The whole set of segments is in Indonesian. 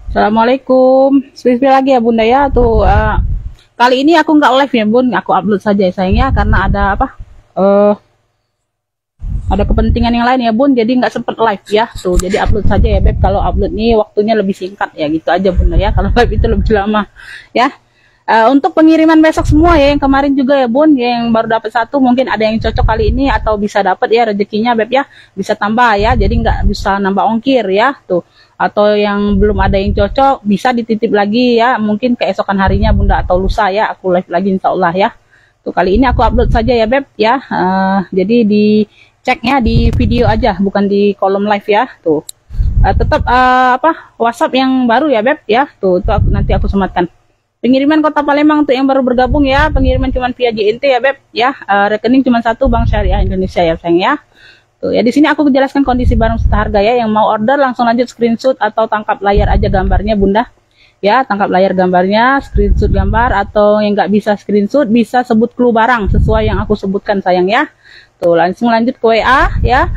Assalamualaikum. Spill lagi ya Bunda ya. Tuh kali ini aku nggak live ya Bun, aku upload saja ya sayangnya karena ada apa? eh ada kepentingan yang lain ya Bun, jadi nggak sempet live ya. Tuh jadi upload saja ya Beb. Kalau upload nih waktunya lebih singkat ya gitu aja Bunda ya. Kalau live itu lebih lama ya. Untuk pengiriman besok semua ya, yang kemarin juga ya Bun, yang baru dapat satu mungkin ada yang cocok kali ini atau bisa dapat ya rezekinya Beb ya, bisa tambah ya, jadi nggak bisa nambah ongkir ya tuh. Atau yang belum ada yang cocok bisa dititip lagi ya, mungkin keesokan harinya Bunda atau lusa ya, aku live lagi insya Allah ya. Tuh kali ini aku upload saja ya Beb ya, jadi diceknya di video aja, bukan di kolom live ya tuh. Tetap apa WhatsApp yang baru ya Beb ya, tuh itu nanti aku sematkan. Pengiriman Kota Palembang untuk yang baru bergabung ya, pengiriman cuma via JNT ya Beb ya, rekening cuma satu Bank Syariah Indonesia ya sayang ya. Tuh ya, di sini aku jelaskan kondisi barang serta harga ya, yang mau order langsung lanjut screenshot atau tangkap layar aja gambarnya Bunda. Ya, tangkap layar gambarnya, screenshot gambar, atau yang nggak bisa screenshot bisa sebut clue barang sesuai yang aku sebutkan sayang ya. Tuh langsung lanjut ke WA ya,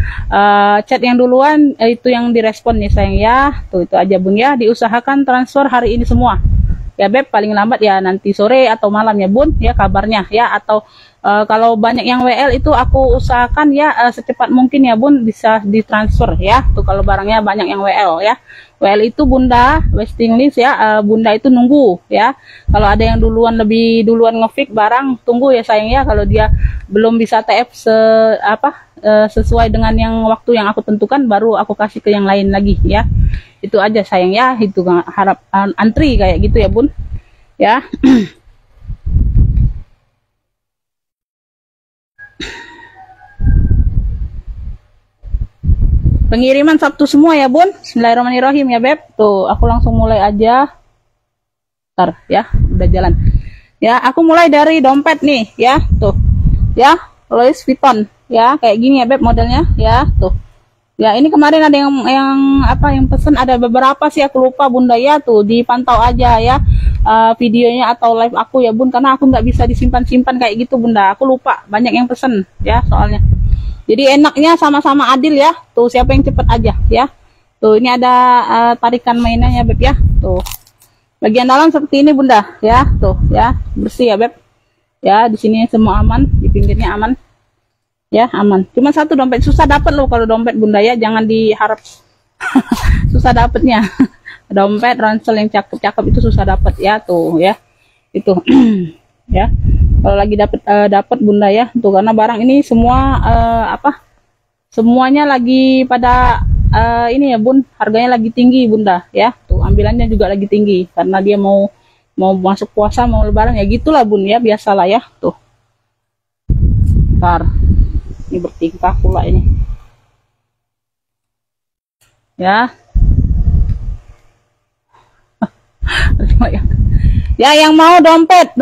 chat yang duluan itu yang direspon nih sayang ya. Tuh itu aja Bun ya, diusahakan transfer hari ini semua ya Beb, paling lambat ya nanti sore atau malam ya Bun ya kabarnya ya. Atau kalau banyak yang WL itu aku usahakan ya secepat mungkin ya Bun bisa ditransfer ya. Tuh kalau barangnya banyak yang WL ya, WL itu Bunda waiting list ya, Bunda itu nunggu ya. Kalau ada yang lebih duluan ngefix barang, tunggu ya sayang ya. Kalau dia belum bisa TF sesuai dengan yang waktu yang aku tentukan, baru aku kasih ke yang lain lagi ya. Itu aja sayang ya, itu harap antri kayak gitu ya Bun ya. Pengiriman Sabtu semua ya Bun. Bismillahirrahmanirrahim ya Beb. Tuh aku langsung mulai aja. Ntar ya, udah jalan ya. Aku mulai dari dompet nih ya, tuh ya, Louis Vuitton ya, kayak gini ya Beb modelnya ya. Tuh ya, ini kemarin ada yang pesen, ada beberapa sih aku lupa Bunda ya. Tuh dipantau aja ya videonya atau live aku ya Bun, karena aku nggak bisa disimpan-simpan kayak gitu Bunda, aku lupa banyak yang pesen ya soalnya. Jadi enaknya sama-sama adil ya. Tuh siapa yang cepet aja ya. Tuh ini ada tarikan mainnya ya Beb ya. Tuh bagian dalam seperti ini Bunda ya. Tuh ya, bersih ya Beb ya. Di sini semua aman, di pinggirnya aman ya, aman. Cuma satu dompet susah dapat loh kalau dompet Bunda ya, jangan diharap susah dapatnya. Dompet ransel yang cakep-cakep itu susah dapat ya. Tuh ya itu ya, kalau lagi dapat Bunda ya. Tuh karena barang ini semua semuanya lagi pada ini ya Bun, harganya lagi tinggi Bunda ya. Tuh ambilannya juga lagi tinggi karena dia mau masuk puasa, mau lebaran ya gitulah Bun ya, biasalah ya. Tuh ntar ini bertingkah pula ini ya. Ya yang mau dompet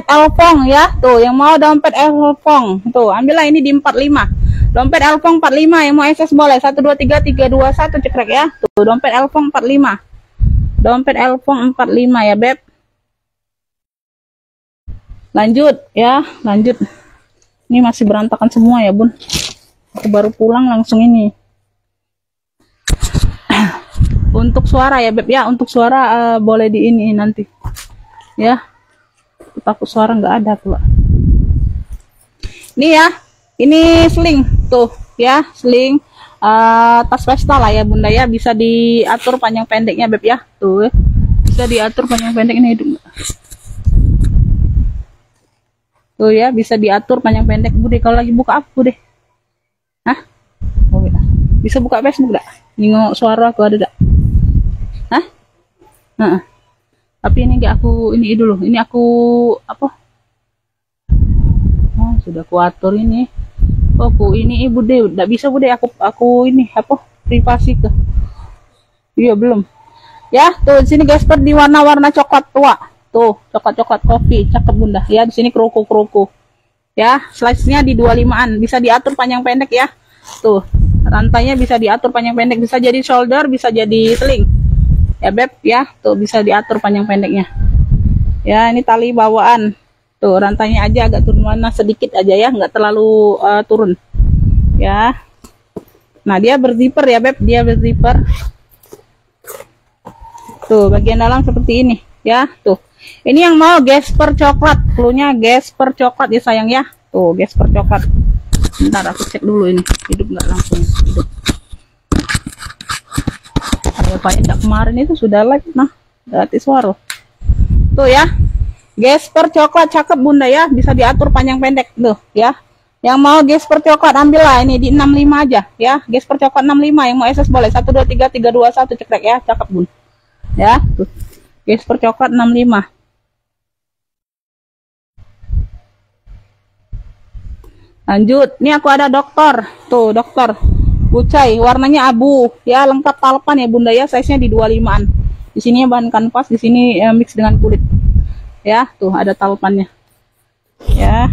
Elfong ya, tuh yang mau dompet Elfong tuh ambillah ini di 45, dompet Elfong 45, yang mau SS boleh 123321 cekrek ya. Tuh dompet Elfong 45, dompet Elfong 45 ya Beb. Lanjut ya, lanjut. Ini masih berantakan semua ya Bun, aku baru pulang langsung ini. Untuk suara ya Beb ya, untuk suara boleh di ini nanti ya, takut suara nggak ada pula. Ini ya, ini sling tuh ya, sling tas pesta lah ya Bunda ya, bisa diatur panjang pendeknya Beb ya. Tuh bisa diatur panjang pendek ini hidup. Tuh ya, bisa diatur panjang pendek Bude. Kalau lagi buka apa Bude? Hah? Oh, ya. Bisa buka Facebook gak? Nengok suara aku ada gak? Hah? Nah, tapi ini enggak aku ini dulu. Ini aku apa? Oh, sudah aku atur ini. Oh, aku ini Bude, enggak bisa Bude. Aku ini apa? Privasi ke. Iya, belum. Ya, tuh di sini gesper di warna-warna coklat tua. Tuh, coklat-coklat kopi, cakep Bunda. Ya, di sini kroco-kroco. Ya, size-nya di 25-an, bisa diatur panjang pendek ya. Tuh, rantainya bisa diatur panjang pendek, bisa jadi shoulder, bisa jadi sling. Ya Beb ya, tuh bisa diatur panjang pendeknya. Ya, ini tali bawaan. Tuh, rantainya aja agak turun mana sedikit aja ya, nggak terlalu turun. Ya. Nah, dia berzipper ya Beb, dia berzipper. Tuh, bagian dalam seperti ini ya. Tuh. Ini yang mau Gesper coklat, cluenya Gesper coklat ya sayang ya. Tuh, Gesper coklat. Bentar aku cek dulu ini. Hidup nggak langsung hidup. Ada banyak kemarin itu sudah like. Nah, gratis waro. Tuh ya. Gesper coklat cakep Bunda ya, bisa diatur panjang pendek tuh ya. Yang mau Gesper coklat ambillah ini di 65 aja ya. Gesper coklat 65, yang mau SS boleh 1 2 3 3 2 1 cekrek ya, cakep Bun. Ya, tuh. Gesper coklat 65. Lanjut, ini aku ada dokter. Tuh, dokter. Bucai, warnanya abu ya, lengkap talpan ya Bunda ya, size-nya di 25-an. Di sini bahan kanvas, di sini mix dengan kulit. Ya, tuh ada talpannya. Ya.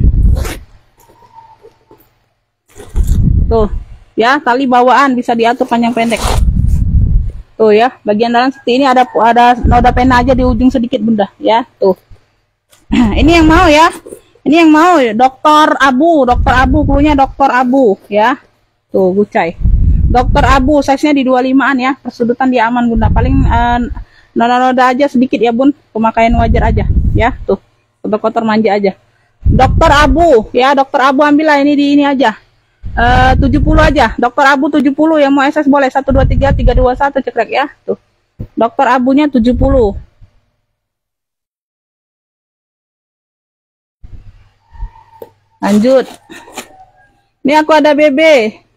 Tuh, ya, tali bawaan bisa diatur panjang pendek. Tuh ya, bagian dalam seperti ini ada noda pena aja di ujung sedikit Bunda, ya. Tuh. Ini yang mau ya. Ini yang mau dokter abu, cluenya dokter abu, ya. Tuh, Gucai. Dokter abu, size-nya di 25-an ya. Persudutan dia aman Bunda. Paling noda-noda aja sedikit ya Bun. Pemakaian wajar aja, ya. Tuh, kotor-kotor manja aja. Dokter abu, ya, dokter abu ambillah ini di ini aja. 70 aja, dokter abu 70, yang mau SS boleh 1 2 3 3 2 1 cekrek ya. Tuh. Dokter abunya 70. Lanjut. Ini aku ada BB.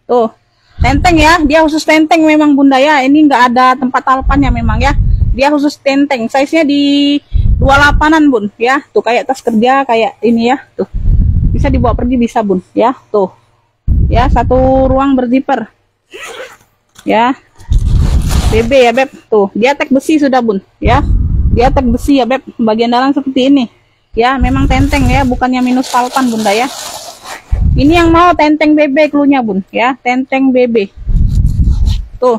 Tuh. Tenteng ya, dia khusus tenteng memang Bunda ya. Ini enggak ada tempat talpannya memang ya. Dia khusus tenteng. Size-nya di 28-an Bun ya. Tuh kayak tas kerja kayak ini ya. Tuh. Bisa dibawa pergi bisa Bun ya. Tuh. Ya, 1 ruang berzipper ya. BB ya Beb. Tuh, dia tag besi sudah Bun ya. Dia tag besi ya Beb. Bagian dalam seperti ini ya, memang tenteng ya, bukannya minus talpan Bunda ya. Ini yang mau tenteng BB cluenya Bun ya, tenteng BB. Tuh.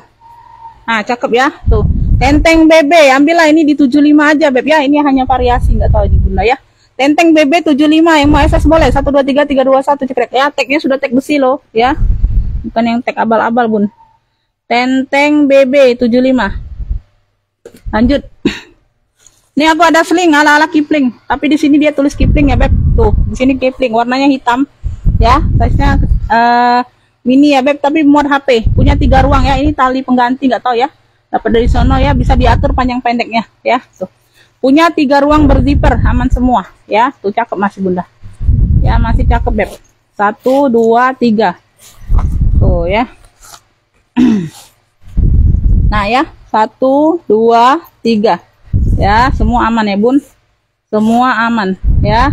Nah, cakep ya. Tuh, tenteng BB, ambillah ini di 75 aja Beb ya. Ini hanya variasi, nggak tahu di Bunda ya. Tenteng BB 75, yang mau SS boleh 1 2 3 3 2 1 cekrek ya. Tagnya sudah tag besi loh ya, bukan yang tag abal-abal Bun. Tenteng BB 75. Lanjut. Ini aku ada sling ala-ala Kipling, tapi di sini dia tulis Kipling ya Beb. Tuh, di sini Kipling, warnanya hitam ya, size-nya mini ya Beb, tapi muat HP. Punya 3 ruang ya. Ini tali pengganti nggak tahu ya. Dapat dari sono ya, bisa diatur panjang pendeknya ya. Tuh. Punya 3 ruang berzipper, aman semua ya. Tuh cakep masih Bunda ya, masih cakep Beb. 1 2 3 tuh ya. Nah ya, 1 2 3 ya, semua aman ya Bun, semua aman ya.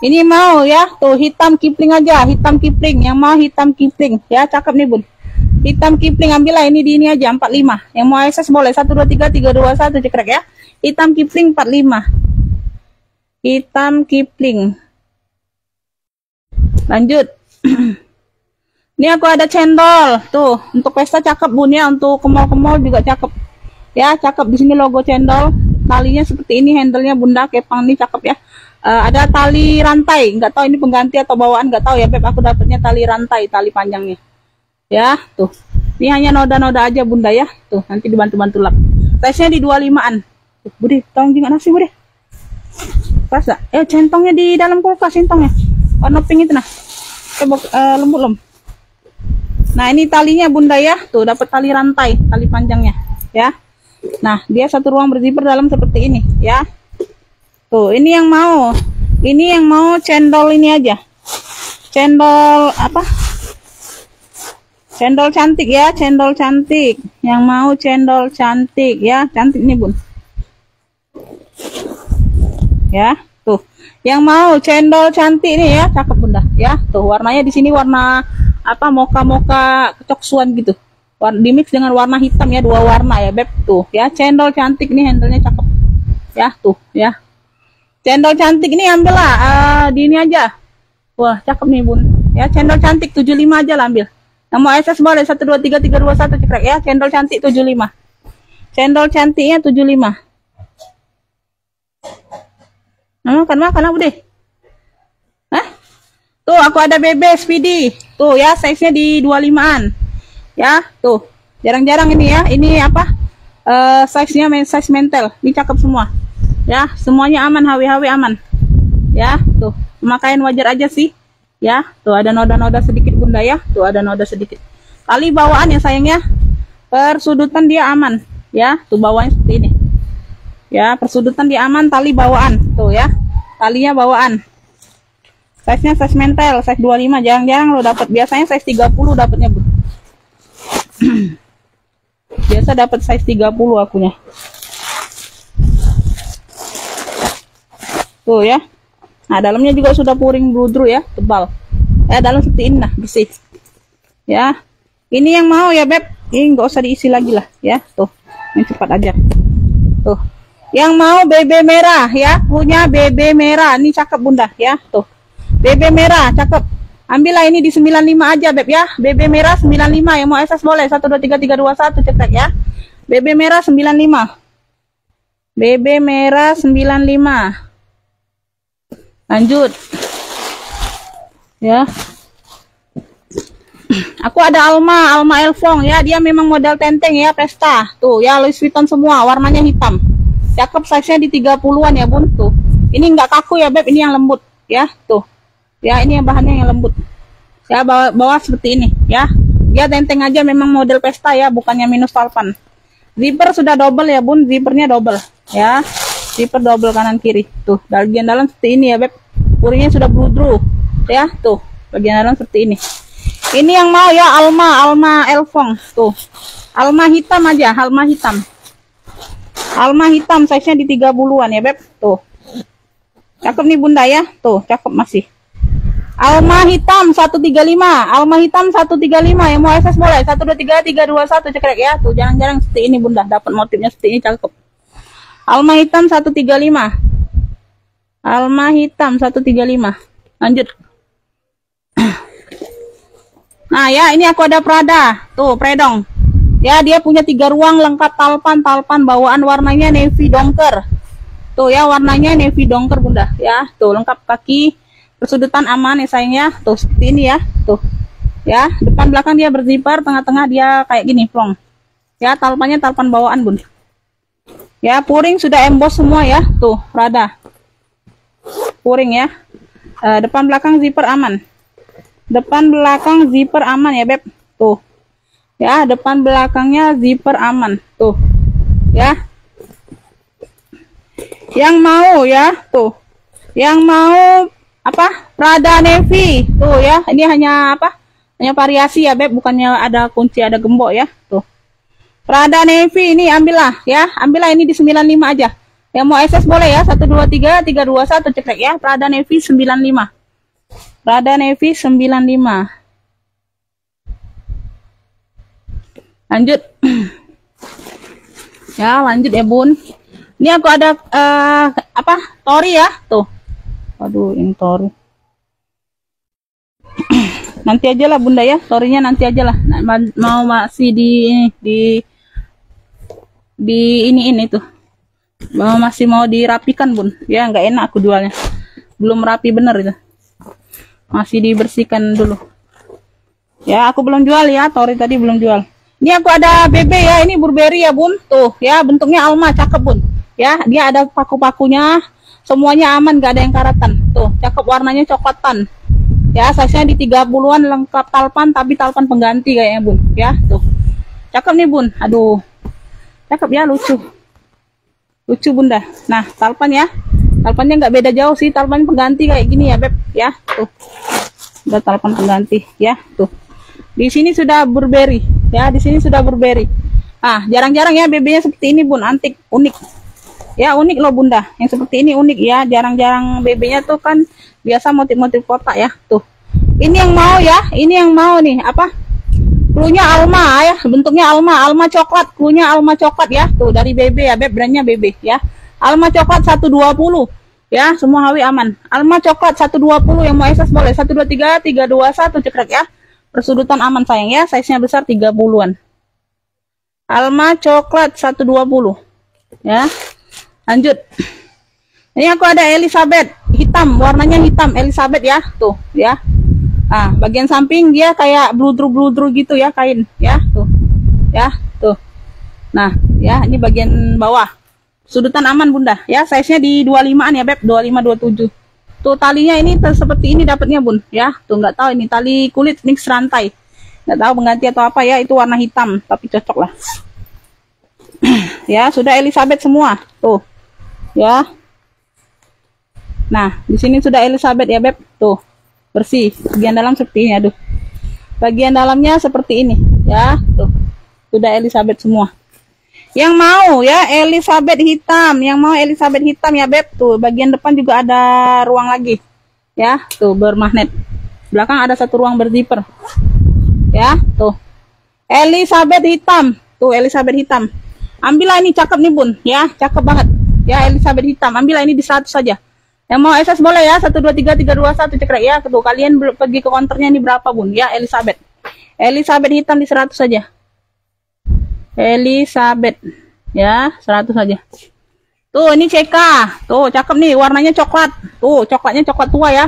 Ini mau ya, tuh hitam Kipling aja, hitam Kipling, yang mau hitam Kipling ya, cakep nih Bun. Hitam Kipling ambillah ini di ini aja 45, yang mau SS boleh 1 2 3 3 2 1 cekrek ya. Hitam Kipling 45. Hitam Kipling. Lanjut. Ini aku ada cendol. Tuh, untuk pesta cakep Bun ya, untuk ke mall juga cakep. Ya, cakep, di sini logo cendol. Talinya seperti ini, handle-nya Bunda, kepang nih cakep ya. Ada tali rantai, nggak tahu ini pengganti atau bawaan, nggak tahu ya Beb. Aku dapatnya tali rantai, tali panjangnya. Ya, tuh. Ini hanya noda-noda aja Bunda ya. Tuh, nanti dibantu-bantu lap. Size-nya di 25-an. Bude, tolong juga nasi Bude. Pas gak? Centongnya di dalam kulkas, centongnya. Warna pink itu nah. Coba lembut lem. Nah, ini talinya Bunda ya. Tuh, dapat tali rantai, tali panjangnya ya. Nah, dia 1 ruang berzipper dalam seperti ini ya. Tuh, ini yang mau. Ini yang mau cendol ini aja. Cendol apa? Cendol cantik ya, cendol cantik. Yang mau cendol cantik ya, cantik nih Bun. Ya, tuh. Yang mau cendol cantik nih ya, cakep Bunda ya. Tuh, warnanya di sini warna apa, moka-moka kecoksuan gitu. Di mix dengan warna hitam ya, 2 warna ya Beb. Tuh ya, cendol cantik nih, handle-nya cakep. Ya, tuh ya. Cendol cantik ini ambillah di ini aja. Wah, cakep nih Bun. Ya, cendol cantik 75 aja lah ambil. Yang mau SS boleh 1 2 3 3 2 1 cekrek ya. Cendol cantik 75. Cendol cantiknya 75. Makan apa deh? Hah? Tuh, aku ada BB Speedy. Tuh ya, size-nya di 25-an. Ya, tuh. Jarang-jarang ini ya. Ini apa? size-nya size mentel. Ini cakep semua. Ya, semuanya aman, HW-HW aman. Ya, tuh. Pemakaian wajar aja sih. Ya, tuh ada noda-noda sedikit bunda ya. Tuh ada noda sedikit. Tali bawaan ya sayangnya. Persudutan dia aman. Ya, tuh bawahnya seperti ini. Ya, persudutan dia aman, tali bawaan. Tuh ya. Talinya bawaan. Size-nya size mentel, size 25. Jarang-jarang lo dapat. Biasanya size 30 dapatnya, Bu. Biasa dapat size 30 akunya. Tuh ya. Nah, dalamnya juga sudah puring bludru ya, tebal. Dalam seperti ini nah, bersih. Ya. Ini yang mau ya, Beb. Ini nggak usah diisi lagi lah ya. Tuh. Ini cepat aja. Tuh. Yang mau BB merah ya, punya BB merah. Ini cakep bunda ya. Tuh. BB merah, cakep. Ambillah ini di 95 aja, Beb ya. BB merah 95, yang mau SS boleh 123321 cetak ya. BB merah 95. BB merah 95. Lanjut. Ya. Aku ada Alma Elfong ya, dia memang model tenteng ya, pesta. Tuh ya, Louis Vuitton semua, warnanya hitam. Cakep, size-nya di 30-an ya, Bun. Tuh. Ini enggak kaku ya, Beb, ini yang lembut ya. Tuh. Ya, ini yang bahannya yang lembut. Ya, bawah seperti ini ya. Dia tenteng aja, memang model pesta ya, bukannya minus talpan. Zipper sudah double ya, Bun. Zippernya double ya. Zipper double kanan kiri. Tuh, bagian dalam seperti ini ya, Beb. Puringnya sudah bludru ya. Tuh, bagian dalam seperti ini. Ini yang mau ya, Alma Elfong. Tuh. Alma hitam aja, Alma hitam. Alma hitam, size-nya di 30-an ya, Beb. Tuh. Cakep nih bunda ya. Tuh, cakep masih. Alma hitam 135. Alma hitam 135. Yang mau SS boleh 123321 cekrek ya. Tuh, jarang-jarang seperti ini bunda, dapat motifnya seperti ini, cakep. Alma hitam 135. Alma hitam 135. Lanjut. Nah ya, ini aku ada Prada. Tuh, Predong. Ya, dia punya 3 ruang lengkap talpan bawaan, warnanya navy donker. Tuh ya, warnanya navy donker bunda ya. Tuh, lengkap kaki, persudutan aman ya sayangnya. Tuh, seperti ini ya. Tuh. Ya, depan belakang dia berzipper, tengah-tengah dia kayak gini, plong. Ya, talpannya talpan bawaan, Bun. Ya, puring sudah emboss semua ya. Tuh, Prada. Puring ya. Depan belakang zipper aman. Depan belakang zipper aman ya, Beb. Tuh. Ya, depan belakangnya zipper aman. Tuh. Ya. Yang mau ya, tuh. Yang mau apa? Prada navy. Tuh ya, ini hanya apa? Hanya variasi ya, Beb, bukannya ada kunci, ada gembok ya. Tuh. Prada navy ini ambillah ya. Ambillah ini di 95 aja. Yang mau SS boleh ya, 123321 cekrek ya. Prada navy 95. Prada navy 95. Lanjut. Ya, lanjut ya, Bun. Ini aku ada apa? Tori ya, tuh. Aduh, ini tori. Nanti aja lah, bunda ya. Torinya nanti aja lah. Mau masih di ini tuh. Masih mau dirapikan, Bun. Ya, nggak enak aku jualnya. Belum rapi bener itu. Masih dibersihkan dulu. Ya, aku belum jual ya. Tori tadi belum jual. Ini aku ada BB ya. Ini Burberry ya, Bun. Tuh, ya, bentuknya Alma, cakep, Bun. Ya, dia ada paku-pakunya. Semuanya aman, nggak ada yang karatan. Tuh, cakep, warnanya coklatan. Ya, size-nya di 30-an, lengkap talpan, tapi talpan pengganti kayaknya, Bun. Ya, tuh. Cakep nih, Bun. Aduh. Cakep ya, lucu. Lucu, bunda. Nah, talpan ya. Talpannya nggak beda jauh sih. Talpan pengganti kayak gini ya, Beb. Ya, tuh. Udah talpan pengganti. Ya, tuh. Di sini sudah Burberry. Ya, di sini sudah Burberry. Ah, jarang-jarang ya BB-nya seperti ini, Bun. Antik, unik. Ya, unik loh, bunda. Yang seperti ini unik ya. Jarang-jarang BB-nya tuh kan biasa motif-motif kotak ya. Tuh. Ini yang mau ya. Ini yang mau nih. Apa? Cluenya Alma ya. Bentuknya Alma. Alma coklat. Cluenya Alma coklat ya. Tuh, dari BB ya, Beb. Brandnya BB ya. Alma coklat 120. Ya, semua HW aman. Alma coklat 120. Yang mau SS boleh. 123321 cekrek ya. Persudutan aman sayang ya. Size-nya besar 30-an. Alma coklat 120. Ya. Lanjut. Ini aku ada Elizabeth hitam, warnanya hitam Elizabeth ya, tuh ya. Ah, bagian samping dia kayak bludru gitu ya, kain ya, tuh. Ya, tuh. Nah, Ya, ini bagian bawah. Sudutan aman bunda. Ya, size-nya di 25-an ya beb, 25 27. Tuh talinya ini seperti ini dapatnya bun. Ya, tuh nggak tahu ini tali kulit mix rantai. Nggak tahu pengganti atau apa ya, itu warna hitam tapi cocok lah. Ya, sudah Elizabeth semua. Tuh. Ya. Nah, di sini sudah Elizabeth ya beb. Tuh. Bersih. Bagian dalam seperti ini, aduh. Bagian dalamnya seperti ini, ya. Tuh. Sudah Elizabeth semua. Yang mau ya Elizabeth hitam, yang mau Elizabeth hitam ya beb. Tuh, bagian depan juga ada ruang lagi. Ya, tuh bermagnet. Belakang ada satu ruang berzipper. Ya, tuh. Elizabeth hitam. Tuh, Elizabeth hitam. Ambillah ini cakep nih bun, ya, cakep banget. Ya, Elizabeth hitam. Ambillah ini di 100 saja. Yang mau SS boleh ya, 123 321 cekrek ya. Tuh, kalian pergi ke counternya ini berapa bun? Ya, Elizabeth. Elizabeth hitam di 100 saja. Elizabeth. Ya, 100 saja. Tuh, ini CK. Tuh, cakep nih, warnanya coklat. Tuh, coklatnya coklat tua ya.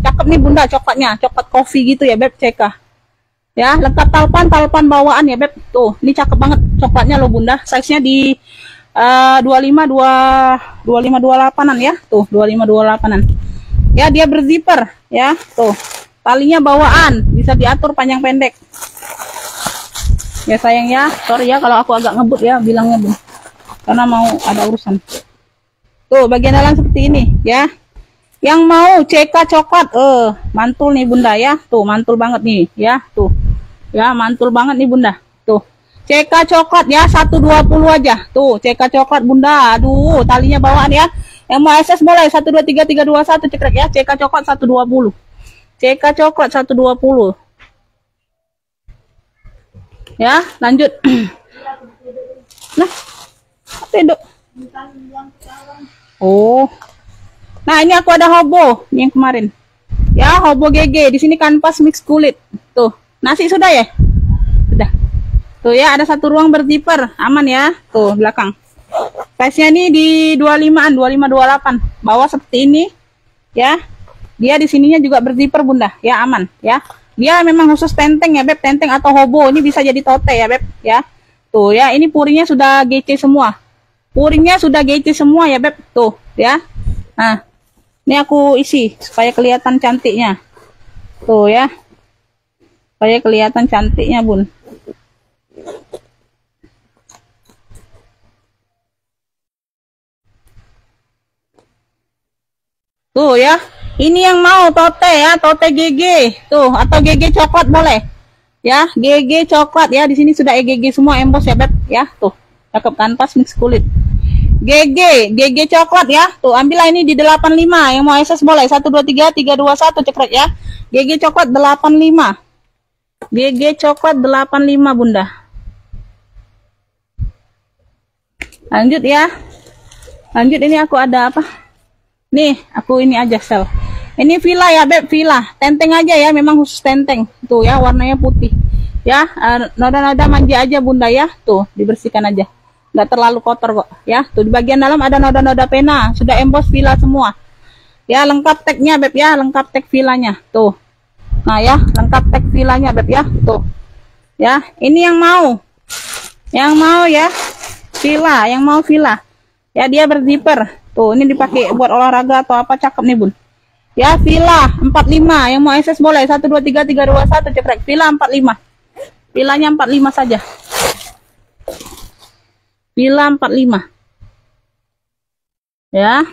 Cakep nih bunda coklatnya, coklat kopi gitu ya beb, CK. Ya, lengkap talpan bawaan ya beb. Tuh, ini cakep banget coklatnya loh bunda. Size-nya di 25-28an ya. Tuh, 25-28an. Ya, dia berzipper ya. Tuh. Talinya bawaan, bisa diatur panjang pendek. Ya sayang ya, sorry ya kalau aku agak ngebut ya bilangnya bun. Karena mau ada urusan. Tuh, bagian dalam seperti ini ya. Yang mau CK coklat, mantul nih bunda ya. Tuh, mantul banget nih ya. Tuh. Ya, mantul banget nih bunda. Tuh. CK coklat ya, 120 aja. Tuh, CK coklat bunda. Aduh, talinya bawaan ya. Yang mau SS boleh 123 321 cekrek ya. CK coklat 120. CK coklat 120. Ya, lanjut. Nah, apa itu? Oh. Nah, ini aku ada hobo yang kemarin. Ya, hobo GG. Di sini kanvas mix kulit. Tuh, nasi sudah ya? Sudah. Tuh ya, ada satu ruang berzipper, aman ya. Tuh, belakang. Size-nya ini di 25-an, 25-28. Bawah seperti ini. Ya. Dia di sininya juga berzipper bunda. Ya, aman ya. Dia memang khusus tenteng ya beb, tenteng atau hobo. Ini bisa jadi tote ya beb ya. Tuh ya, ini puringnya sudah GC semua. Puringnya sudah GC semua ya beb. Tuh ya. Nah, ini aku isi supaya kelihatan cantiknya. Tuh ya. Supaya kelihatan cantiknya bun. Tuh ya. Ini yang mau tote ya, tote GG. Tuh, atau GG coklat boleh. Ya, GG coklat ya. Di sini sudah EGG semua emboss ya, beb. Ya, tuh. Cakep kanvas mix kulit. GG coklat ya. Tuh, ambillah ini di 85. Yang mau SS boleh 123 321 cekrek ya. GG coklat 85. GG coklat 85 bunda. Lanjut ya. Lanjut, ini aku ada apa? Nih, aku ini aja sel. Ini villa ya beb, villa. Tenteng aja ya, memang khusus tenteng. Tuh ya, warnanya putih. Ya, noda-noda manja aja bunda ya. Tuh, dibersihkan aja. Nggak terlalu kotor kok. Ya, tuh di bagian dalam ada noda-noda pena. Sudah emboss villa semua. Ya, lengkap tagnya beb ya, lengkap tag villanya. Tuh. Nah ya, lengkap tag villanya beb ya. Tuh. Ya, ini yang mau. Yang mau ya, villa. Yang mau villa. Ya, dia berzipper. Tuh, ini dipakai buat olahraga atau apa, cakep nih bun. Ya, villa 45. Yang mau SS boleh 123 321 cekrek. Villa 45. Villanya 45 saja. Villa 45. Ya.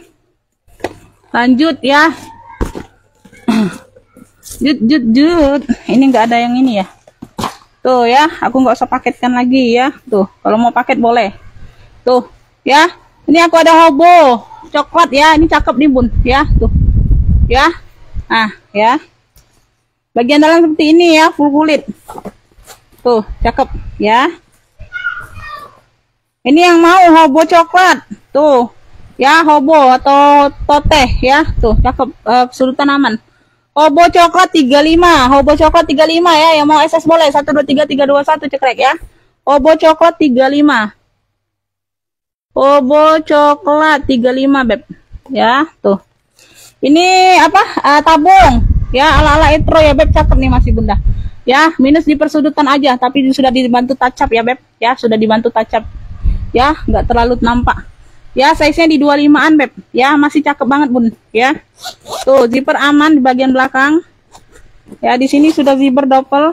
Lanjut ya. Jut. Ini enggak ada yang ini ya. Tuh ya, aku nggak usah paketkan lagi ya. Tuh, kalau mau paket boleh. Tuh, ya. Ini aku ada hobo coklat ya. Ini cakep nih bun ya. Tuh. Ya, nah ya, bagian dalam seperti ini ya, full kulit. Tuh, cakep ya. Ini yang mau hobo coklat. Tuh ya, hobo atau tote ya. Tuh, cakep, sudutan aman. Hobo coklat 35. Hobo coklat 35 ya. Yang mau SS boleh 123 321 cekrek ya. Hobo coklat 35. Hobo coklat 35 beb ya. Tuh, ini apa, tabung ya, ala-ala etro ya beb, cakep nih masih bunda ya. Minus di persudutan aja, tapi sudah dibantu touch up ya beb ya, sudah dibantu touch up ya, nggak terlalu nampak. Ya, size-nya di 25-an, Beb. Ya, masih cakep banget, Bun, ya. Tuh, zipper aman di bagian belakang. Ya, di sini sudah zipper double.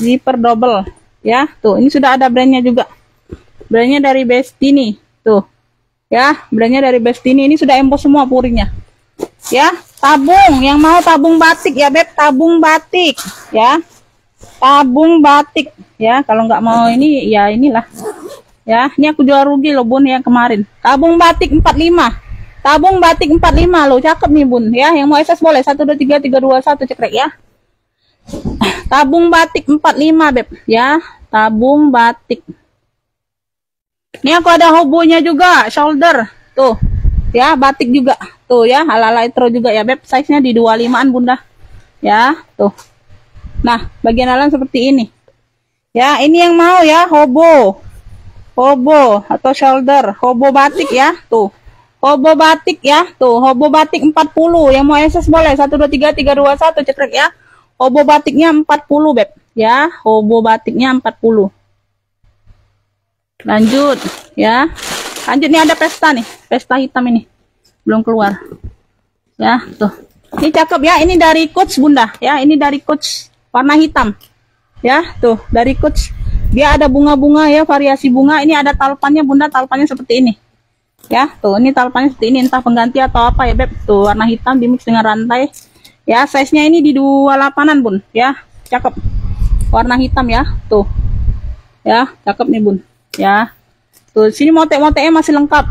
Zipper double, ya. Tuh, ini sudah ada brandnya juga. Brandnya dari Bestini, tuh. Ya, brandnya dari Bestini. Ini sudah emboss semua puringnya. Ya, tabung, yang mau tabung batik ya, Beb, tabung batik, ya. Tabung batik, ya. Kalau nggak mau ini, ya inilah. Ya, ini aku jual rugi loh, Bun, yang kemarin. Tabung batik 45. Tabung batik 45 loh, cakep nih, Bun, ya. Yang mau SS boleh 123 321 cekrek ya. Tabung batik 45, Beb, ya. Tabung batik. Ini aku ada hobonya juga, shoulder. Tuh. Ya, batik juga. Tuh ya, ala-ala etro juga ya, Beb. Size-nya di 25-an, Bunda. Ya, tuh. Nah, bagian dalam seperti ini. Ya, ini yang mau ya, hobo. Hobo atau shoulder, hobo batik ya, tuh. Hobo batik ya, tuh. Hobo batik 40. Yang mau SS boleh 123 321 cekrek ya. Hobo batiknya 40, Beb. Ya, hobo batiknya 40. Lanjut, ya. Lanjut, nih ada pesta nih, pesta hitam ini. Belum keluar. Ya, tuh. Ini cakep ya, ini dari Coach, Bunda. Ya, ini dari Coach. Warna hitam. Ya, tuh, dari Coach. Dia ada bunga-bunga ya, variasi bunga. Ini ada talpannya, Bunda, talpannya seperti ini. Ya, tuh, ini talpannya seperti ini, entah pengganti atau apa ya, Beb. Tuh, warna hitam dimix dengan rantai. Ya, size-nya ini di 28-an, Bun. Ya, cakep. Warna hitam ya, tuh. Ya, cakep nih, Bun. Ya. Tuh, sini motek-moteknya masih lengkap.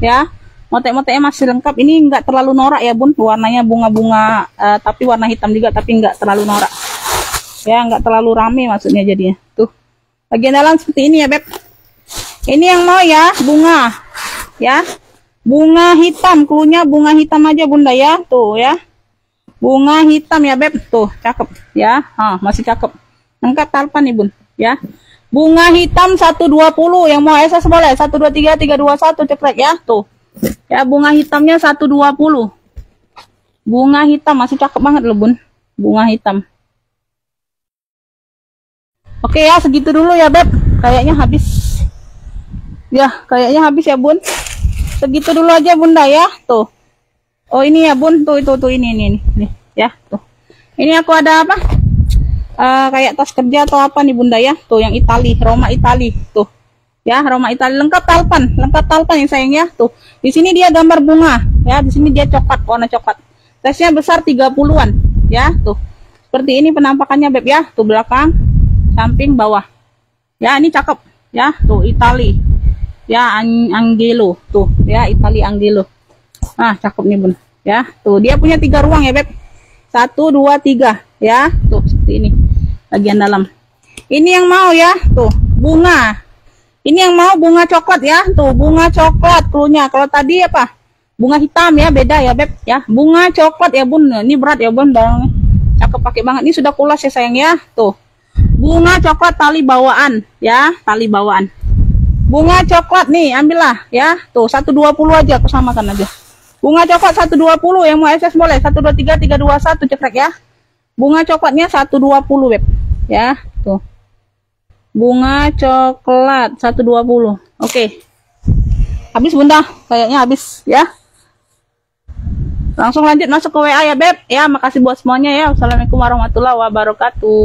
Ya. Motek-moteknya masih lengkap. Ini enggak terlalu norak ya, Bun. Warnanya bunga-bunga, tapi warna hitam juga, tapi enggak terlalu norak. Ya, enggak terlalu rame maksudnya jadinya. Tuh. Bagian dalam seperti ini ya, Beb. Ini yang mau ya, bunga. Ya. Bunga hitam, klunya bunga hitam aja, Bunda ya. Tuh ya. Bunga hitam ya, Beb. Tuh, cakep ya. Masih cakep. Lengkap talpan nih, Bun, ya. Bunga hitam 120. Yang mau SS boleh 123 321 cekrek ya. Tuh. Ya, bunga hitamnya 120. Bunga hitam masih cakep banget loh, Bun. Bunga hitam. Oke ya, segitu dulu ya, Beb. Kayaknya habis. Ya, kayaknya habis ya, Bun. Segitu dulu aja, Bunda ya. Tuh. Oh, ini ya, Bun. Tuh ini. Ya, tuh. Ini aku ada apa? Kayak tas kerja atau apa nih, Bunda ya. Tuh, yang Itali, Roma Itali. Tuh. Ya, Roma Itali, lengkap talpan yang sayang ya. Tuh. Di sini dia gambar bunga, ya. Di sini dia coklat, warna coklat. Size-nya besar 30-an, ya. Tuh. Seperti ini penampakannya, Beb ya. Tuh, belakang, samping, bawah. Ya, ini cakep, ya. Tuh, Itali. Ya, Angelo. Tuh, ya, Itali Angelo. Nah, cakep nih, Bun. Ya, tuh, dia punya 3 ruang ya, Beb. 1 2 3, ya. Tuh, seperti ini. Bagian dalam. Ini yang mau ya, tuh, bunga. Ini yang mau bunga coklat ya, tuh, bunga coklat klunya. Kalau tadi apa? Bunga hitam ya, beda ya, Beb ya. Bunga coklat ya, Bun. Ini berat ya, Bun, barangnya. Cakep pakai banget. Ini sudah kulas ya, sayang ya. Tuh. Bunga coklat tali bawaan ya, tali bawaan. Bunga coklat nih, ambillah ya. Tuh, 120 aja aku samakan aja. Bunga coklat 120, yang mau SS boleh 123 321 cekrek ya. Bunga coklatnya 120, Beb. Ya, tuh. Bunga coklat 120. Oke. Habis, Bunda. Kayaknya habis ya. Langsung lanjut masuk ke WA ya, Beb. Ya, makasih buat semuanya ya. Wassalamualaikum warahmatullahi wabarakatuh.